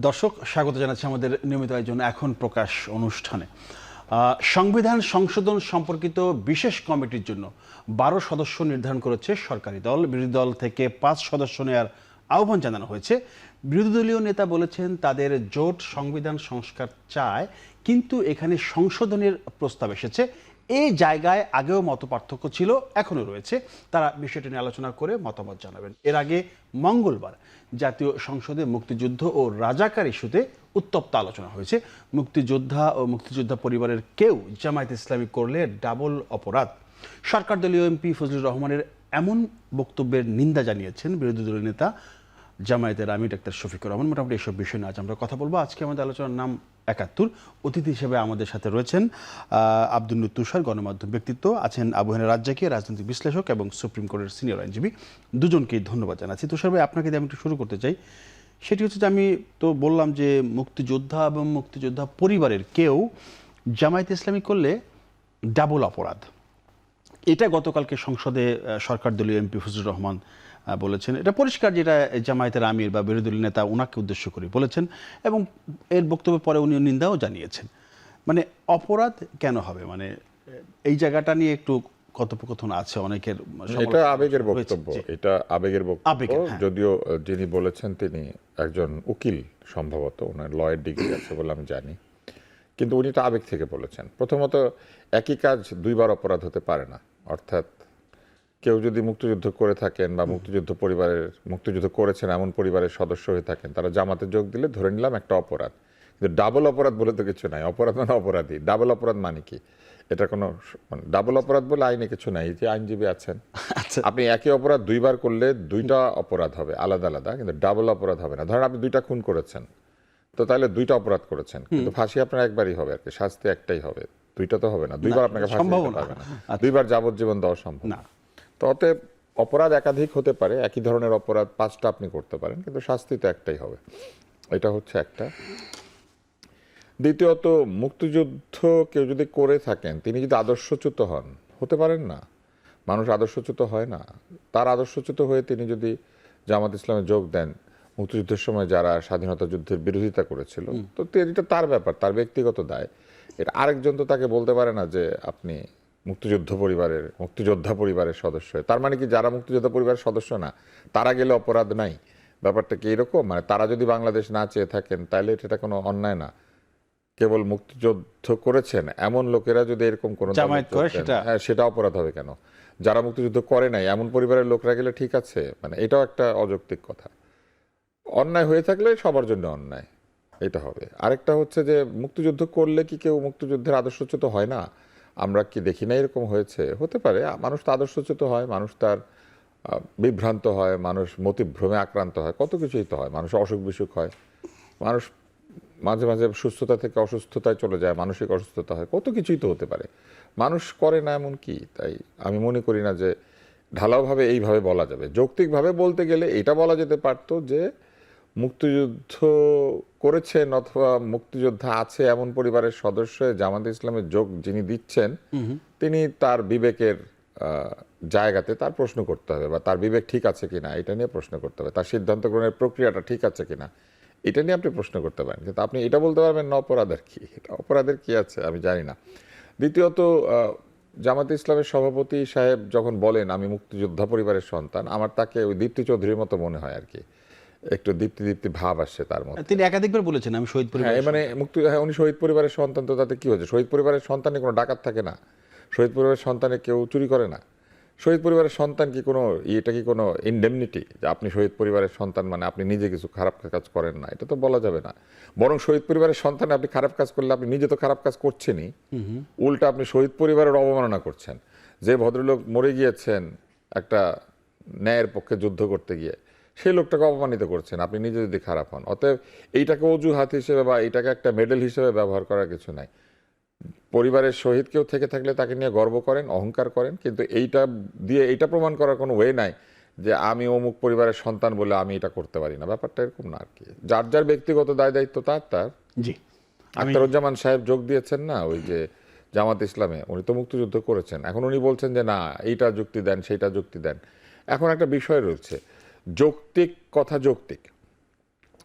দর্শক, স্বাগত জানাচ্ছি আমাদের নিয়মিত আয়োজন এখন প্রকাশ অনুষ্ঠানে। সংবিধান সংশোধন সম্পর্কিত বিশেষ কমিটির জন্য 12 সদস্য নির্ধারণ করেছে সরকারি দল। বিরোধী দল থেকে 5 সদস্য নেওয়ার আহ্বান জানানো হয়েছে। বিরোধী দলীয় নেতা বলেছেন তাদের জোট সংবিধান সংস্কার চায়, কিন্তু এখানে সংশোধনের প্রস্তাব এসেছে। এই জায়গায় আগেও মতপার্থক্য ছিল, এখনও রয়েছে। তারা বিষয়টি নিয়ে আলোচনা করে মতামত জানাবেন। এর আগে মঙ্গলবার জাতীয় সংসদে মুক্তিযুদ্ধ ও রাজাকার ইস্যুতে উত্তপ্ত আলোচনা হয়েছে। মুক্তিযোদ্ধা ও মুক্তিযোদ্ধা পরিবারের কেউ জামায়াত ইসলামী করলে ডাবল অপরাধ। সরকার দলীয় এমপি ফজলুর রহমানের এমন বক্তব্যের নিন্দা জানিয়েছেন বিরোধী দলীয় নেতা জামায়াতের আমির ডাক্তার শফিকুর রহমান। মোটামুটি এসব বিষয় নিয়ে আজ আমরা কথা বলবো। আজকে আমাদের আলোচনার নাম ৭১। অতিথি হিসেবে আমাদের সাথে রয়েছেন আব্দুল নূর তুষার, গণমাধ্যম ব্যক্তিত্ব, আছেন আবু হেনা রাজ্জাকি, রাজনৈতিক বিশ্লেষক এবং সুপ্রিম কোর্টের সিনিয়র আইনজীবী। দুজনকেই ধন্যবাদ জানাচ্ছি। তুষার ভাই, আপনাকে দিয়ে আমি একটু শুরু করতে চাই। সেটি হচ্ছে যে আমি তো বললাম যে মুক্তিযোদ্ধা এবং মুক্তিযোদ্ধা পরিবারের কেউ জামায়াত ইসলামী করলে ডাবল অপরাধ। এটা গতকালকে সংসদে সরকার দলীয় এমপি ফজলুর রহমান বলেছেন। এটা পরিষ্কার, যেটা জামায়াতের আমির বা বিরোধী দলীয় নেতা ওনাকে উদ্দেশ্য করে বলেছেন, এবং এর বক্তব্যের পরে উনি নিন্দাও জানিয়েছেন। মানে অপরাধ কেন হবে, মানে এই জায়গাটা নিয়ে একটু কথোপকথন আছে অনেকের। এটা আবেগের বক্তব্য, এটা আবেগের বক্তব্য। যদিও যিনি বলেছেন তিনি একজন উকিল, সম্ভবত ওনার লয়ের ডিগ্রি আছে বলে আমি জানি, কিন্তু উনি তো আবেগ থেকে বলেছেন। প্রথমত, একই কাজ দুইবার অপরাধ হতে পারে না। অর্থাৎ কেউ যদি মুক্তিযুদ্ধ করে থাকেন বা মুক্তিযুদ্ধ করেছেন এমন পরিবারের সদস্য হয়ে থাকেন, তারা জামাতে যোগ দিলে ধরে নিলাম একটা অপরাধ। কিন্তু ডাবল অপরাধ বলে তো কিছু নাই। অপরাধ মানে অপরাধী, ডাবল অপরাধ মানে কি? এটা কোনো মানে ডাবল অপরাধ বলে আইনে কিছু নাই। যে আইনজীবী আছেন, আপনি একই অপরাধ দুইবার করলে দুইটা অপরাধ হবে আলাদা আলাদা, কিন্তু ডাবল অপরাধ হবে না। ধরেন আপনি 2টা খুন করেছেন, তো তাহলে 2টা অপরাধ করেছেন, কিন্তু ফাঁসি আপনার একবারই হবে আর কি, শাস্তি একটাই হবে, 2টা তো হবে না। দুইবার আপনাকে ফাঁসি দিতে পারবে না, দুইবার যাবজ্জীবন দেওয়া সম্ভব না। তো অতএব অপরাধ একাধিক হতে পারে, একই ধরনের অপরাধ 5টা আপনি করতে পারেন, কিন্তু শাস্তি তো একটাই হবে। এটা হচ্ছে একটা। দ্বিতীয়ত, মুক্তিযুদ্ধ কেউ যদি করে থাকেন, তিনি যদি আদর্শচ্যুত হন, হতে পারেন না। মানুষ আদর্শচ্যুত হয় না। তার আদর্শচ্যুত হয়ে তিনি যদি জামাত ইসলামে যোগ দেন, মুক্তিযুদ্ধের সময় যারা স্বাধীনতা যুদ্ধের বিরোধিতা করেছিল, তো এটা তার ব্যাপার, তার ব্যক্তিগত দায়। এটা আরেকজন তো তাকে বলতে পারে না যে আপনি মুক্তিযোদ্ধা পরিবারের সদস্য। তার মানে কি যারা মুক্তিযোদ্ধা পরিবারের সদস্য না তারা গেলে অপরাধ নাই? ব্যাপারটা কি এরকম? মানে তারা যদি বাংলাদেশ না চেয়ে থাকেন তাহলে এটা কোনো অন্যায় না। কেবল মুক্তিযুদ্ধ করেছেন এমন লোকেরা যদি এরকম কোনো সেটা অপরাধ হবে কেন? যারা মুক্তিযুদ্ধ করে নাই এমন পরিবারের লোকরা গেলে ঠিক আছে? মানে এটাও একটা অযৌক্তিক কথা। অন্যায় হয়ে থাকলে সবার জন্য অন্যায়, এটা হবে। আরেকটা হচ্ছে যে মুক্তিযুদ্ধ করলে কি কেউ মুক্তিযুদ্ধের আদর্শচ্যুত হয় না? আমরা কি দেখি না এরকম হয়েছে? হতে পারে। মানুষ তো আদর্শচ্যুত হয়, মানুষ তার বিভ্রান্ত হয়, মানুষ মতিভ্রমে আক্রান্ত হয়, কত কিছুই তো হয়। মানুষ অসুখ বিসুখ হয়, মানুষ মাঝে মাঝে সুস্থতা থেকে অসুস্থতায় চলে যায়, মানসিক অসুস্থতা হয়, কত কিছুই তো হতে পারে। মানুষ করে না এমন কি? তাই আমি মনে করি না যে ঢালাওভাবে এইভাবে বলা যাবে। যৌক্তিকভাবে বলতে গেলে এটা বলা যেতে পারতো যে মুক্তিযুদ্ধ করেছেন অথবা মুক্তিযোদ্ধা আছে এমন পরিবারের সদস্য জামাত ইসলামের যোগ যিনি দিচ্ছেন, তিনি তার বিবেকের জায়গাতে তার প্রশ্ন করতে হবে, বা তার বিবেক ঠিক আছে কিনা এটা নিয়ে প্রশ্ন করতে হবে, তার সিদ্ধান্ত গ্রহণের প্রক্রিয়াটা ঠিক আছে কিনা এটা নিয়ে আপনি প্রশ্ন করতে পারেন। কিন্তু আপনি এটা বলতে পারবেন না অপরাধের কি? এটা অপরাধের কি আছে আমি জানি না। দ্বিতীয়ত, জামাত ইসলামের সভাপতি সাহেব যখন বলেন আমি মুক্তিযোদ্ধা পরিবারের সন্তান, আমার তাকে ওই দীপ্তি চৌধুরীর মতো মনে হয় আর কি, একটু দীপ্তি ভাব আসছে তার মধ্যে। তিনি একাধিকবার বলেছেন আমি শহীদ পরিবার, মানে উনি শহীদ পরিবারের সন্তান, তো তাতে কি হয়েছে? শহীদ পরিবারের সন্তানে কোনো ডাকাত থাকে না, শহীদ পরিবারের সন্তানে কেউ চুরি করে না। শহীদ পরিবারের সন্তান কি কোনো এটা কি কোনো ইনডেমনিটি যে আপনি শহীদ পরিবারের সন্তান মানে আপনি নিজে কিছু খারাপ কাজ করেন না? এটা তো বলা যাবে না। বরং শহীদ পরিবারের সন্তানে আপনি খারাপ কাজ করলে আপনি নিজে তো খারাপ কাজ করছেনই, উল্টা আপনি শহীদ পরিবারের অবমাননা করছেন। যে ভদ্রলোক মরে গিয়েছেন একটা ন্যায়ের পক্ষে যুদ্ধ করতে গিয়ে, সেই লোকটাকে অপমানিত করছেন আপনি নিজে যদি খারাপ হন। অতএব এইটাকে অজুহাত হিসেবে বা এইটাকে একটা মেডেল হিসেবে ব্যবহার করার কিছু নাই। পরিবারের শহীদ কেউ থেকে থাকলে তাকে নিয়ে গর্ব করেন, অহংকার করেন, কিন্তু এইটা দিয়ে এইটা প্রমাণ করার কোনো ওয়ে নাই যে আমি অমুক পরিবারের সন্তান বলে আমি এটা করতে পারি না। ব্যাপারটা এরকম না আর কি। যার যার ব্যক্তিগত দায় দায়িত্ব তার। জি, আখতারুজ্জামান সাহেব যোগ দিয়েছেন না ওই যে জামাত ইসলামে, উনি তো মুক্তিযুদ্ধ করেছেন। এখন উনি বলছেন যে না এইটা যুক্তি দেন সেইটা যুক্তি দেন। এখন একটা বিষয় রয়েছে, যৌক্তিক কথা যৌক্তিক,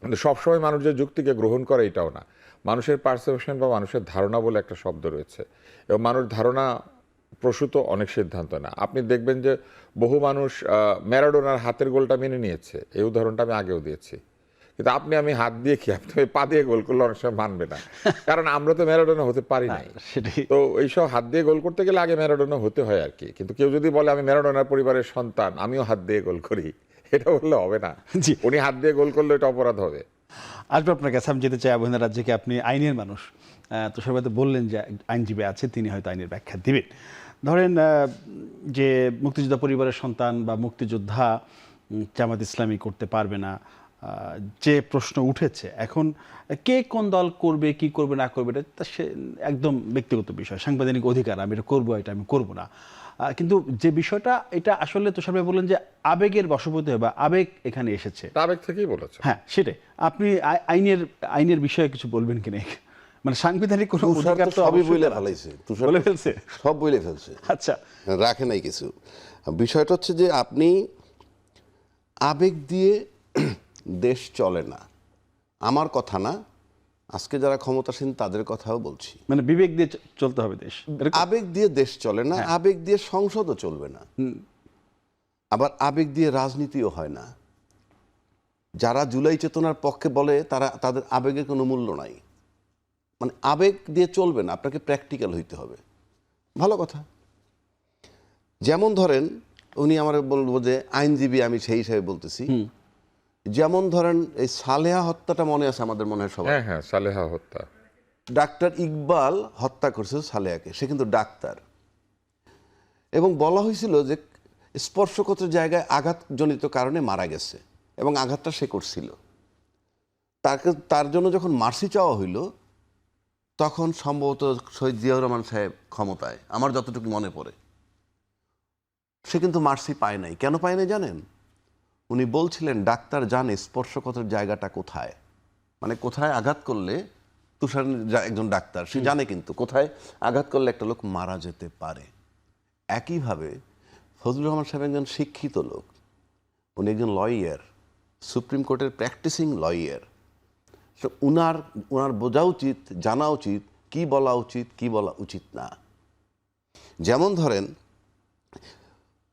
কিন্তু সবসময় মানুষ যে যুক্তিকে গ্রহণ করে এটাও না। মানুষের পারসেপশন বা মানুষের ধারণা বলে একটা শব্দ রয়েছে, এবং মানুষ ধারণা প্রসূত অনেক সিদ্ধান্ত না। আপনি দেখবেন যে বহু মানুষ ম্যারাডোনার হাতের গোলটা মেনে নিয়েছে, এই উদাহরণটা আমি আগেও দিয়েছি। কিন্তু আমি হাত দিয়ে কি, আপনি পা দিয়ে গোল করলে অনেক সময় মানবে না, কারণ আমরা তো ম্যারাডোনা হতে পারি নাই। সেটাই। তো এইসব হাত দিয়ে গোল করতে গেলে আগে ম্যারাডোনা হতে হয় আর কি। কিন্তু কেউ যদি বলে আমি ম্যারাডোনার পরিবারের সন্তান, আমিও হাত দিয়ে গোল করি, এটা বললে হবে না। জি। উনি হাত দিয়ে গোল করলে এটা অপরাধ হবে। আসবে আপনার কাছে, আমি যেতে চাই আবহাওয়া রাজ্যকে, আপনি আইনের মানুষ, তো সবাই তো বললেন যে আইনজীবী আছে, তিনি হয়তো আইনের ব্যাখ্যা দিবেন। ধরেন যে মুক্তিযোদ্ধা পরিবারের সন্তান বা মুক্তিযোদ্ধা জামাত ইসলামী করতে পারবে না, যে প্রশ্ন উঠেছে এখন, কে কোন দল করবে কি করবে না করবে এটা সে একদম ব্যক্তিগত বিষয়, সাংবিধানিক অধিকার, আমি এটা করবো, এটা আমি করবো না। কিন্তু যে বিষয়টা, এটা আসলে তুষার ভাই বললেন যে আবেগের বশবর্তী হয় বা আবেগ এখানে এসেছে। তা আবেগ থেকেই বলেছে। হ্যাঁ, সেটাই। আপনি আইনের বিষয়ে কিছু বলবেন কিনা, মানে সাংবিধানিক কোনো তুষার অধিকার তো তো সবই অবশ্যই বলে তার আছে। ফেলাইছে, তুষার বলে ফেলছে? সব বলে ফেলছে, আচ্ছা, রাখে নাই কিছু। বিষয়টা হচ্ছে যে আপনি আবেগ দিয়ে দেশ চলে না, আমার কথা না, আজকে যারা ক্ষমতাসীন তাদের কথাও বলছি। মানে বিবেক দিয়ে চলতে হবে দেশ, এরকম? আবেগ দিয়ে দেশ চলে না, আবেগ দিয়ে সংসদও চলবে না, আবার আবেগ দিয়ে রাজনীতিও হয় না। যারা জুলাই চেতনার পক্ষে বলে তাদের আবেগের কোনো মূল্য নাই। মানে আবেগ দিয়ে চলবে না, আপনাকে প্র্যাকটিক্যাল হইতে হবে। ভালো কথা। যেমন ধরেন, উনি আমার বলবো যে আইনজীবী, আমি সেই হিসাবে বলতেছি। যেমন ধরেন এই সালেহা হত্যাটা মনে আছে আমাদের, মনে হয় সবাই। হ্যাঁ হ্যাঁ, সালেহা হত্যা। ডাক্তার ইকবাল হত্যা করছে সালেহাকে, সে কিন্তু ডাক্তার, এবং বলা হয়েছিল যে স্পর্শগত জায়গায় আঘাতজনিত কারণে মারা গেছে, এবং আঘাতটা সে করছিল। তার জন্য যখন মার্সি চাওয়া হইল, তখন সম্ভবত শহীদ জিয়াউর রহমান সাহেব ক্ষমতায়, আমার যতটুকু মনে পড়ে, সে কিন্তু মার্সি পায় নাই। কেন পায় নাই জানেন? উনি বলছিলেন ডাক্তার জানে স্পর্শগত জায়গাটা কোথায়, মানে কোথায় আঘাত করলে, তুষার একজন ডাক্তার, সে জানে কিন্তু কোথায় আঘাত করলে একটা লোক মারা যেতে পারে। একইভাবে ফজলুর রহমান সাহেব একজন শিক্ষিত লোক, উনি একজন লয়ার, সুপ্রিম কোর্টের প্র্যাকটিসিং লয়ার। তো উনার বোঝা উচিত, জানা উচিত কি বলা উচিত, কি বলা উচিত না। যেমন ধরেন,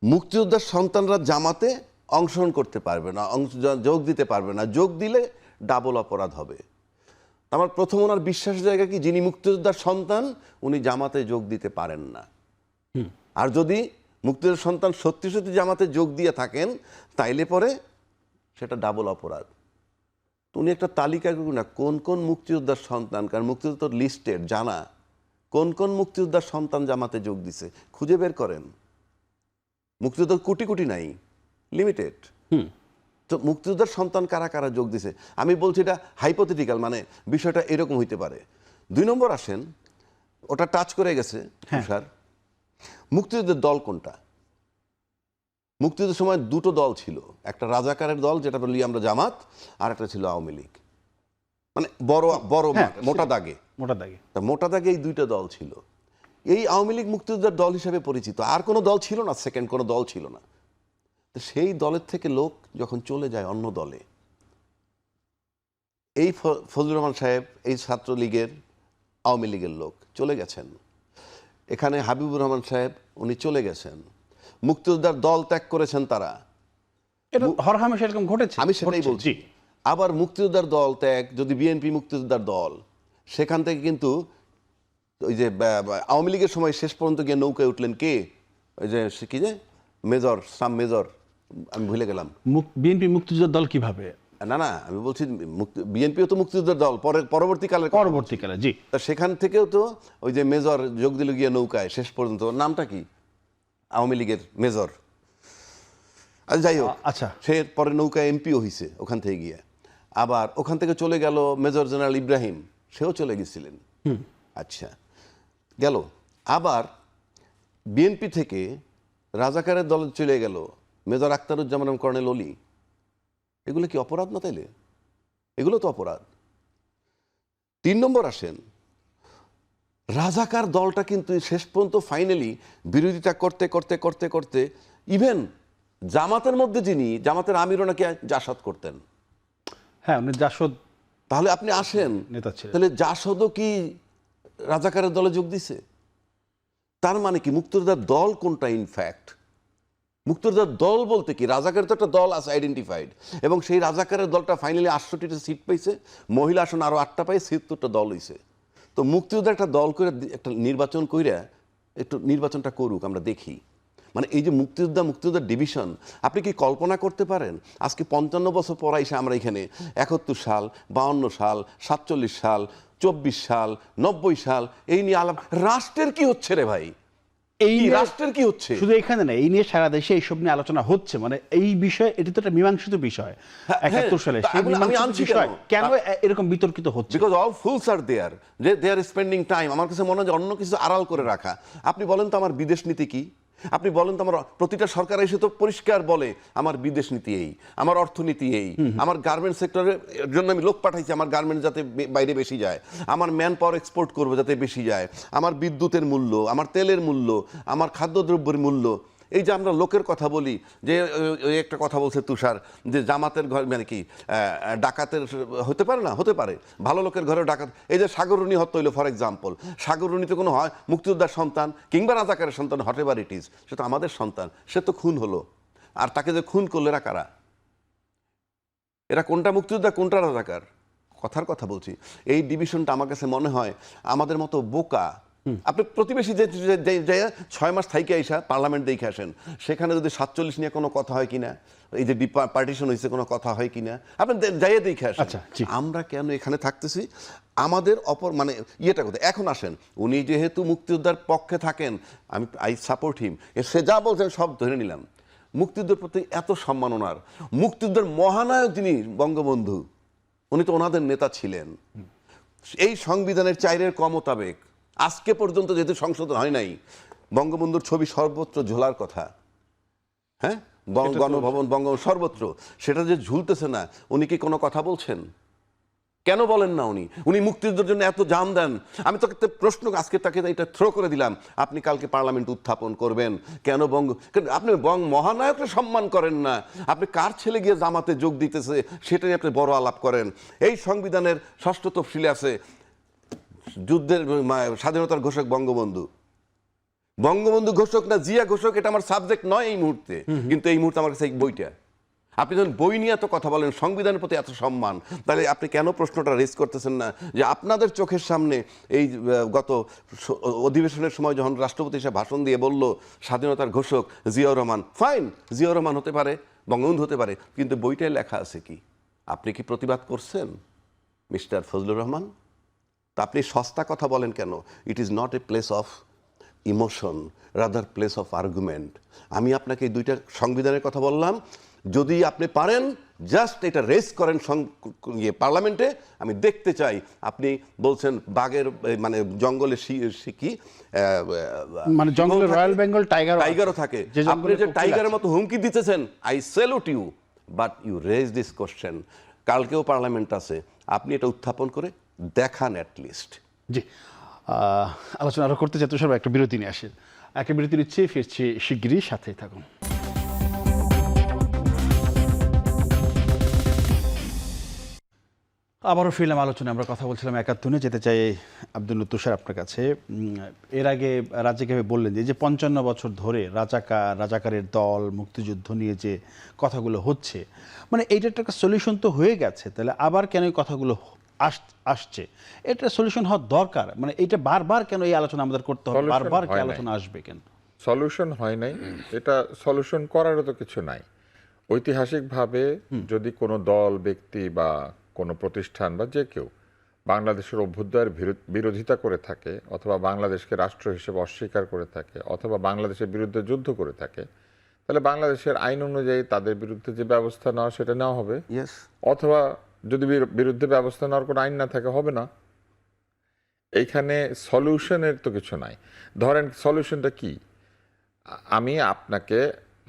মুক্তিযোদ্ধার সন্তানরা জামাতে অংশগ্রহণ করতে পারবে না, যোগ দিতে পারবে না, যোগ দিলে ডাবল অপরাধ হবে। আমার প্রথম ওনার বিশ্বাসের জায়গা কি, যিনি মুক্তিযোদ্ধার সন্তান উনি জামাতে যোগ দিতে পারেন না। আর যদি মুক্তিযোদ্ধার সন্তান সত্যি সত্যি জামাতে যোগ দিয়ে থাকেন, তাইলে পরে সেটা ডাবল অপরাধ। তো উনি একটা তালিকা করুন না, কোন কোন মুক্তিযোদ্ধার সন্তান, কারণ মুক্তিযোদ্ধা লিস্টেড জানা, কোন কোন মুক্তিযোদ্ধার সন্তান জামাতে যোগ দিছে খুঁজে বের করেন। মুক্তিযোদ্ধার কোটি কোটি নাই, লিমিটেড। তো মুক্তিযোদ্ধার সন্তান কারা কারা যোগ দিছে, আমি বলছি এটা হাইপোথেটিক্যাল, মানে বিষয়টা এরকম হইতে পারে। 2 নম্বর আসেন, ওটা টাচ করে গেছে তুষার, মুক্তিযুদ্ধের দল কোনটা? মুক্তিযুদ্ধের সময় 2টো দল ছিল, একটা রাজাকারের দল যেটা বলি আমরা জামাত, আর একটা ছিল আওয়ামী লীগ। মানে বড় বড় মোটা দাগে, মোটা দাগে এই 2টা দল ছিল। এই আওয়ামী লীগ মুক্তিযোদ্ধার দল হিসেবে পরিচিত, আর কোনো দল ছিল না, সেকেন্ড কোনো দল ছিল না। তো সেই দলের থেকে লোক যখন চলে যায় অন্য দলে, এই ফজলুর রহমান সাহেব এই ছাত্রলীগের আওয়ামী লীগের লোক চলে গেছেন, এখানে হাবিবুর রহমান সাহেব উনি চলে গেছেন, মুক্তিযোদ্ধার দল ত্যাগ করেছেন তারা, এটা হরহামেশা এরকম ঘটেছে, আমি সেটাই বলছি। আবার মুক্তিযোদ্ধার দল ত্যাগ, যদি বিএনপি মুক্তিযোদ্ধার দল, সেখান থেকে কিন্তু ওই যে আওয়ামী লীগের সময় শেষ পর্যন্ত গিয়ে নৌকায় উঠলেন কে, ওই যে কি যে মেজর, সাম মেজর, আমি ভুলে গেলাম। বিএনপি মুক্তিযোদ্ধার দল কিভাবে? না না, আমি বলছি বিএনপিও তো মুক্তিযোদ্ধার দল, পরবর্তীকালে, জি। তা সেখান থেকেও তো ওই যে মেজর যোগ দিল গিয়ে নৌকায়, শেষ পর্যন্ত নামটা কি, আওয়ামী লীগের মেজর, আচ্ছা যাই হোক, আচ্ছা, সে পরে নৌকায় এমপিও হয়েছে ওখান থেকে গিয়ে। আবার ওখান থেকে চলে গেল মেজর জেনারেল ইব্রাহিম, সেও চলে গেছিলেন। আচ্ছা গেল। আবার বিএনপি থেকে রাজাকারের দলে চলে গেল মেজর আখতারুজ্জামান এবং কর্নেল অলি। এগুলো কি অপরাধ না? তাইলে এগুলো তো অপরাধ। 3 নম্বর আসেন, রাজাকার দলটা কিন্তু শেষ পর্যন্ত ফাইনালি বিরোধিতা করতে করতে করতে করতে ইভেন জামাতের মধ্যে যিনি, জামাতের আমিরও নাকি জাসাদ করতেন। হ্যাঁ, উনি জাসদ তাহলে আপনি আসেন, নেতা ছিলেন। তাহলে জাসদও কি রাজাকারের দলে যোগ দিছে? তার মানে কি মুক্তিযোদ্ধার দল কোনটা? ইনফ্যাক্ট মুক্তিযোদ্ধার দল বলতে কি, রাজাকারের তো একটা দল আছে আইডেন্টিফাইড, এবং সেই রাজাকারের দলটা ফাইনালি 68টা সিট পাইছে, মহিলা আসন আরো 8টা পাই, 76টা দল হইছে। তো মুক্তিযোদ্ধা একটা দল করে একটা নির্বাচন কইরা একটু নির্বাচনটা করুক, আমরা দেখি। মানে এই যে মুক্তিযোদ্ধা ডিভিশন, আপনি কি কল্পনা করতে পারেন আজকে 55 বছর পর এসে আমরা এখানে 71 সাল, 52 সাল, 47 সাল, 24 সাল, 90 সাল এই নিয়ে আলাপ, রাষ্ট্রের কি হচ্ছে রে ভাই? এই রাষ্ট্রের কি হচ্ছে? শুধু এখানে না, এই নিয়ে সারা দেশে এইসব নিয়ে আলোচনা হচ্ছে। মানে এই বিষয়ে এটি তো একটা মীমাংসিত বিষয় 71 সালে, সেই মীমাংসিত বিষয় কেন এরকম বিতর্কিত হচ্ছে? বিকজ অল ফুলস আর দেয়ার, যে দে আর স্পেন্ডিং টাইম। আমার কাছে মনে হয় যে অন্য কিছু আড়াল করে রাখা। আপনি বলেন তো আমার বিদেশ নীতি কি? আপনি বলেন তো আমার প্রতিটা সরকার এসে তো পরিষ্কার বলে আমার বিদেশ নীতি এই, আমার অর্থনীতি এই, আমার গার্মেন্টস সেক্টরের জন্য আমি লোক পাঠাইছি আমার গার্মেন্টস যাতে বাইরে বেশি যায়, আমার ম্যান পাওয়ার এক্সপোর্ট করবো যাতে বেশি যায়, আমার বিদ্যুতের মূল্য, আমার তেলের মূল্য, আমার খাদ্যদ্রব্যের মূল্য। এই যে আমরা লোকের কথা বলি, যে ওই একটা কথা বলছে তুষার, যে জামাতের ঘর মানে কি ডাকাতের হতে পারে না? হতে পারে, ভালো লোকের ঘরেও ডাকাত। এই যে সাগররুনি হত্যা হইলো ফর এক্সাম্পল, সাগররুনিতে কোনো হয় মুক্তিযোদ্ধার সন্তান কিংবা রাজাকারের সন্তান, হট এভার ইট ইজ, সে তো আমাদের সন্তান, সে তো খুন হলো। আর তাকে যে খুন করলো এরা কারা? এরা কোনটা মুক্তিযোদ্ধা কোনটা রাজাকার? কথার কথা বলছি। এই ডিভিশনটা আমার কাছে মনে হয় আমাদের মতো বোকা। আপনি প্রতিবেশী যে 6 মাস থাইকে আইসা পার্লামেন্ট দেখে আসেন, সেখানে যদি 47 নিয়ে কোনো কথা হয় কিনা, এই যে পার্টিশন হয়েছে কোনো কথা হয় কিনা, আপনি যাইয়ে দেখে আসেন। আচ্ছা, জি। আমরা কেন এখানে থাকতেছি? আমাদের অপর মানে ইয়েটা কোথায়? এখন আসেন, উনি যেহেতু মুক্তিযোদ্ধার পক্ষে থাকেন, আই সাপোর্ট হিম, সে যা বলছেন সব ধরে নিলাম। মুক্তিযুদ্ধের প্রতি এত সম্মান ওনার, মুক্তিযুদ্ধের মহানায়ক যিনি বঙ্গবন্ধু, উনি তো ওনাদের নেতা ছিলেন। এই সংবিধানের 4-এর ক মোতাবেক আজকে পর্যন্ত যেহেতু সংশোধন হয় নাই, বঙ্গবন্ধুর ছবি সর্বত্র ঝোলার কথা। হ্যাঁ, গণভবন, বঙ্গভবন সর্বত্র, সেটা যে ঝুলতেছে না, উনি কি কোনো কথা বলছেন? কেন বলেন না? উনি মুক্তিযুদ্ধের জন্য এত জান দেন। আমি তোকে প্রশ্ন আজকে তাকে এটা থ্রো করে দিলাম, আপনি কালকে পার্লামেন্ট উত্থাপন করবেন কেন আপনি মহানায়ককে সম্মান করেন না, আপনি কার ছেলে গিয়ে জামাতে যোগ দিতেছে সেটাই আপনি বড় আলাপ করেন। এই সংবিধানের 6ষ্ঠ তফসিলে আছে যুদ্ধের স্বাধীনতার ঘোষক বঙ্গবন্ধু। বঙ্গবন্ধু ঘোষক না জিয়া ঘোষক, এটা আমার সাবজেক্ট নয় এই মুহূর্তে, কিন্তু এই মুহূর্তে আমার কাছে এই বইটা। আপনি যখন বই নিয়ে এত কথা বলেন, সংবিধানের প্রতি এত সম্মান, তাহলে আপনি কেন প্রশ্নটা রেজ করতেছেন না যে আপনাদের চোখের সামনে এই গত অধিবেশনের সময় যখন রাষ্ট্রপতি হিসেবে ভাষণ দিয়ে বলল স্বাধীনতার ঘোষক জিয়াউর রহমান, ফাইন, জিয়াউর রহমান হতে পারে, বঙ্গবন্ধু হতে পারে, কিন্তু বইটায় লেখা আছে কি? আপনি কি প্রতিবাদ করছেন মিস্টার ফজলুর রহমান? তা আপনি সস্তা কথা বলেন কেন? It is not a place of emotion, rather place of argument. আমি আপনাকে এই দুইটা সংবিধানের কথা বললাম, যদি আপনি পারেন জাস্ট এটা রেস করেন পার্লামেন্টে, আমি দেখতে চাই। আপনি বলছেন বাঘের মানে জঙ্গলে কি মানে জঙ্গলে রয়্যাল বেঙ্গল টাইগারও থাকে, আপনি যে টাইগারের মতো হুমকি দিতেছেন, I salute you, but you raise this question. কালকেও পার্লামেন্ট আছে, আপনি এটা উত্থাপন করে দেখান অ্যাটলিস্ট। জি, আলোচনা আরো করতে চাই তো সব একটা বিরতি নিয়ে আসে, একটা বিরতি নিচ্ছি, ফিরছি শিগগিরই, সাথেই থাকুন। আবারও ফিরলাম আলোচনায়। আমরা কথা বলছিলাম 71। যেতে চাই আব্দুল তুষার আপনার কাছে। এর আগে রাজ্যকে বললেন যে 55 বছর ধরে রাজাকারের দল, মুক্তিযুদ্ধ নিয়ে যে কথাগুলো হচ্ছে, মানে এইটার একটা সলিউশন তো হয়ে গেছে, তাহলে আবার কেন এই কথাগুলো আসছে? এটা সলিউশন হওয়ার দরকার। মানে এটা বারবার কেন এই আলোচনা আমাদের করতে হবে? বারবার কি আলোচনা আসবে কেন? সলিউশন হয় নাই, এটা সলিউশন করারও তো কিছু নাই। ঐতিহাসিকভাবে যদি কোনো দল, ব্যক্তি বা কোনো প্রতিষ্ঠান বা যে কেউ বাংলাদেশের অভ্যুদয়ের বিরোধিতা করে থাকে, অথবা বাংলাদেশকে রাষ্ট্র হিসেবে অস্বীকার করে থাকে, অথবা বাংলাদেশের বিরুদ্ধে যুদ্ধ করে থাকে, তাহলে বাংলাদেশের আইন অনুযায়ী তাদের বিরুদ্ধে যে ব্যবস্থা নেওয়া সেটা নেওয়া হবে। অথবা যদি বিরুদ্ধে ব্যবস্থা নেওয়ার কোনো আইন না থাকে, হবে না। এইখানে সলিউশনের তো কিছু নাই। ধরেন সলিউশনটা কি? আমি আপনাকে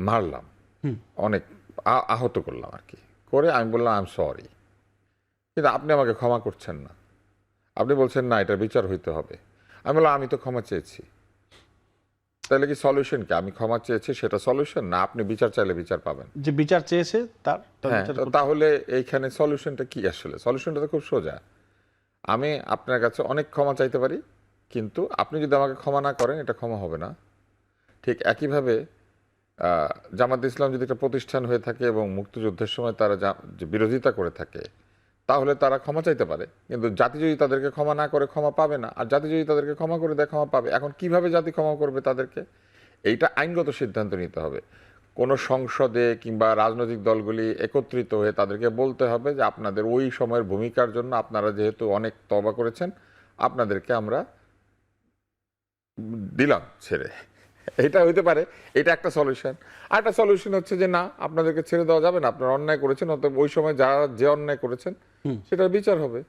মারলাম, অনেক আহত করলাম আর কি, করে আমি বললাম আই এম সরি, কিন্তু আপনি আমাকে ক্ষমা করছেন না। আপনি বলছেন না, এটা বিচার হইতে হবে। আমি বললাম আমি তো ক্ষমা চেয়েছি। তাহলে কি সলিউশন কি? আমি ক্ষমা চেয়েছি সেটা সলিউশন, না আপনি বিচার চাইলে বিচার পাবেন? যে বিচার চেয়েছে তার হ্যাঁ, বিচার তো তাহলে এইখানে সলিউশনটা কি? আসলে সলিউশনটা তো খুব সোজা। আমি আপনার কাছে অনেক ক্ষমা চাইতে পারি, কিন্তু আপনি যদি আমাকে ক্ষমা না করেন এটা ক্ষমা হবে না। ঠিক একইভাবে জামাত ইসলাম যদি একটা প্রতিষ্ঠান হয়ে থাকে এবং মুক্তিযুদ্ধের সময় তারা যে বিরোধিতা করে থাকে, তাহলে তারা ক্ষমা চাইতে পারে, কিন্তু জাতি যদি তাদেরকে ক্ষমা না করে ক্ষমা পাবে না, আর জাতি যদি তাদেরকে ক্ষমা করে দেয় ক্ষমা পাবে। এখন কিভাবে জাতি ক্ষমা করবে তাদেরকে? এইটা আইনগত সিদ্ধান্ত নিতে হবে। কোনো সংসদে কিংবা রাজনৈতিক দলগুলি একত্রিত হয়ে তাদেরকে বলতে হবে যে আপনাদের ওই সময়ের ভূমিকার জন্য আপনারা যেহেতু অনেক তওবা করেছেন, আপনাদেরকে আমরা দিলাম ছেড়ে। এটা হইতে পারে, এটা একটা সলিউশন। আর একটা সলিউশন হচ্ছে যে না, আপনাদেরকে ছেড়ে দেওয়া যাবে না, আপনারা অন্যায় করেছেন, অতএব ওই সময় যারা যে অন্যায় করেছেন সেটার বিচার হবে।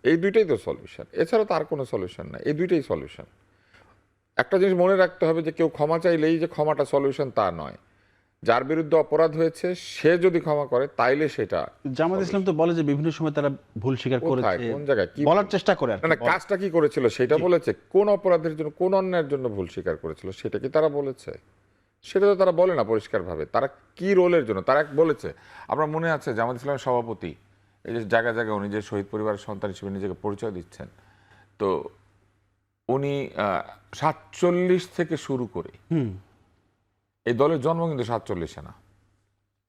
এই দুইটাই তো সলিউশন, এছাড়া তার কোনো সলিউশন নাই। এই দুইটাই সলিউশন। একটা জিনিস মনে রাখতে হবে যে কেউ ক্ষমা চাইলেই যে ক্ষমাটা সলিউশন তা নয়। যার বিরুদ্ধে অপরাধ হয়েছে সে যদি ক্ষমা করে তাইলে সেটা। জামাত ইসলাম তো বলে যে বিভিন্ন সময় তারা ভুল স্বীকার কোথায়, করেছে, কোন জায়গায়, কি বলার চেষ্টা করে আর কি। না কাজটা কি করেছিল সেটা বলেছে? কোন অপরাধের জন্য, কোন অন্যায়ের জন্য ভুল স্বীকার করেছিল সেটা কি তারা বলেছে? সেটা তো তারা বলে না পরিষ্কারভাবে। তারা কি রোলের জন্য তারা বলেছে? আপনার মনে আছে জামাত ইসলামের সভাপতি এই যে জায়গায় জায়গায় উনি যে শহীদ পরিবারের সন্তান হিসেবে নিজেকে পরিচয় দিচ্ছেন, তো উনি 47 থেকে শুরু করে, এই দলের জন্ম কিন্তু 47-এ না,